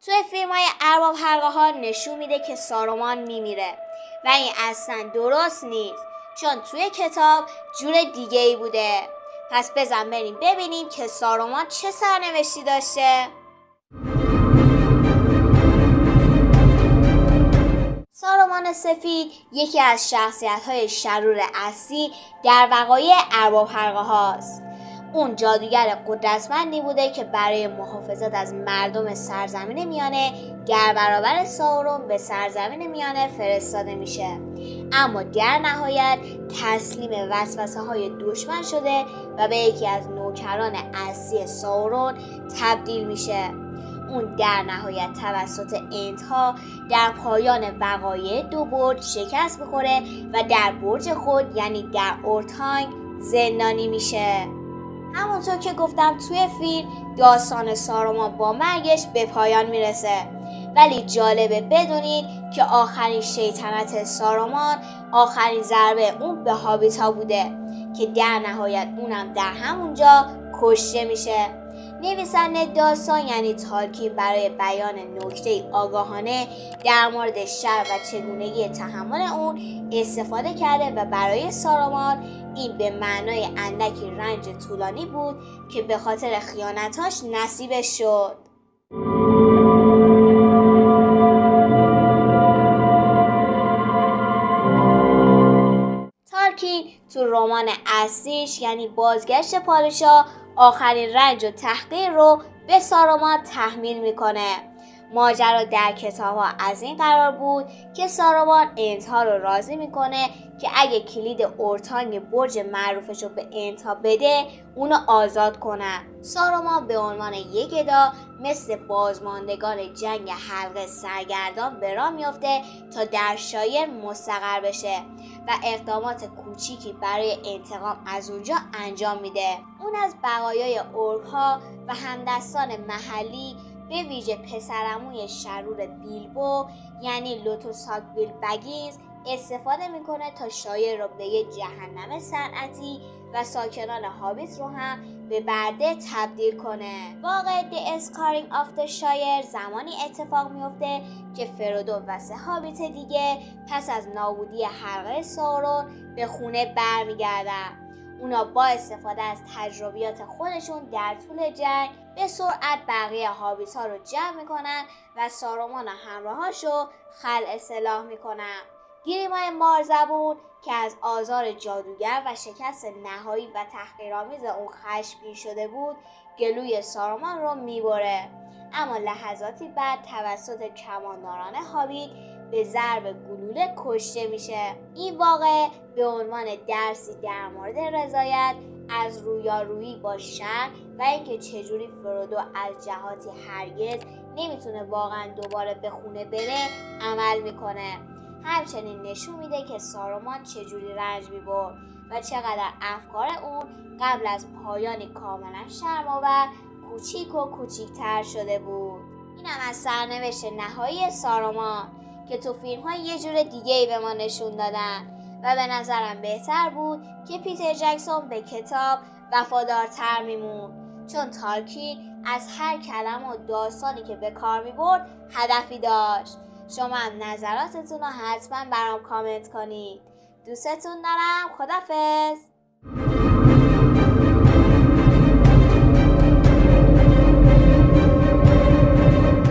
توی فیلم های ارباب حلقه ها نشون میده که سارومان میمیره و این اصلا درست نیست، چون توی کتاب جور دیگه ای بوده. پس بزن بریم ببینیم که سارومان چه سرنوشتی داشته. سارومان سفید یکی از شخصیت‌های شرور اصلی در وقایع ارباب حلقه هاست. اون جادوگر قدرتمندی بوده که برای محافظت از مردم سرزمین میانه در برابر ساورون به سرزمین میانه فرستاده میشه، اما در نهایت تسلیم وسوسه‌های دشمن شده و به یکی از نوکران اصلی ساورون تبدیل میشه. اون در نهایت توسط انت‌ها در پایان وقایع دو برج شکست میخوره و در برج خود یعنی در اورتانگ زندانی میشه. همونطور که گفتم توی فیلم داستان سارومان با مرگش به پایان میرسه، ولی جالبه بدونید که آخرین شیطنت سارومان، آخرین ضربه اون به هابیتا بوده که در نهایت اونم در همونجا کشته میشه. نویسنده داستان یعنی تالکین برای بیان نکته آگاهانه در مورد شر و چگونگی تحمل اون استفاده کرده و برای سارومان این به معنای اندکی رنج طولانی بود که به خاطر خیانتاش نصیبش شد. تالکین تو رمان اصلیش یعنی بازگشت پادشاه آخرین رنج و تحقیر رو به سارومان تحمیل میکنه. ماجرا در کتاب‌ها از این قرار بود که سارومان انت‌ها رو راضی میکنه که اگه کلید اورتانگ برج معروفش رو به انت‌ها بده اونو آزاد کنن. سارومان به عنوان یک گدا مثل بازماندگان جنگ حلقه سرگردان به راه میفته تا در شایر مستقر بشه و اقدامات کوچیکی برای انتقام از اونجا انجام میده. اون از بقایای اورک‌ها و همدستان محلی به ویژه پسرعموی شرور بیلبو یعنی لوتوساک بیل بگینز استفاده میکنه تا شایر رو به یه جهنم صنعتی و ساکنان هابیت رو هم به برده تبدیل کنه. واقع The Scarring of the Shire زمانی اتفاق میفته که فرودو و 3 هابیت دیگه پس از نابودی حلقه ساورون به خونه برمیگردن. اونا با استفاده از تجربیات خودشون در طول جنگ به سرعت بقیه هابیت ها رو جمع میکنن و سارومان و همراهاشو خلع سلاح میکنن. گریمای مارزبون که از آزار جادوگر و شکست نهایی و تحقیرآمیز اون خشمگین شده بود گلوی سارومان رو میبره، اما لحظاتی بعد توسط کمانداران هابیت به ضرب گلوله کشته میشه. این واقعه به عنوان درسی در مورد رضایت از رویارویی با شر و اینکه چجوری فرودو از جهاتی هرگز نمیتونه واقعا دوباره به خونه بره عمل میکنه. همچنین نشون میده که سارومان چجوری رنج میبرد و چقدر افکار اون قبل از پایانی کاملا شرم‌آور کوچیک و کوچیک‌تر شده بود. اینم از سرنوشت نهایی سارومان که تو فیلم‌ها یه جور دیگه‌ای به ما نشون دادن و به نظرم بهتر بود که پیتر جکسون به کتاب وفادارتر میمون، چون تالکین از هر کلمه و داستانی که به کار میبرد هدفی داشت. شما هم نظراتتون رو حتما برام کامنت کنید. دوستتون دارم. خدافظ.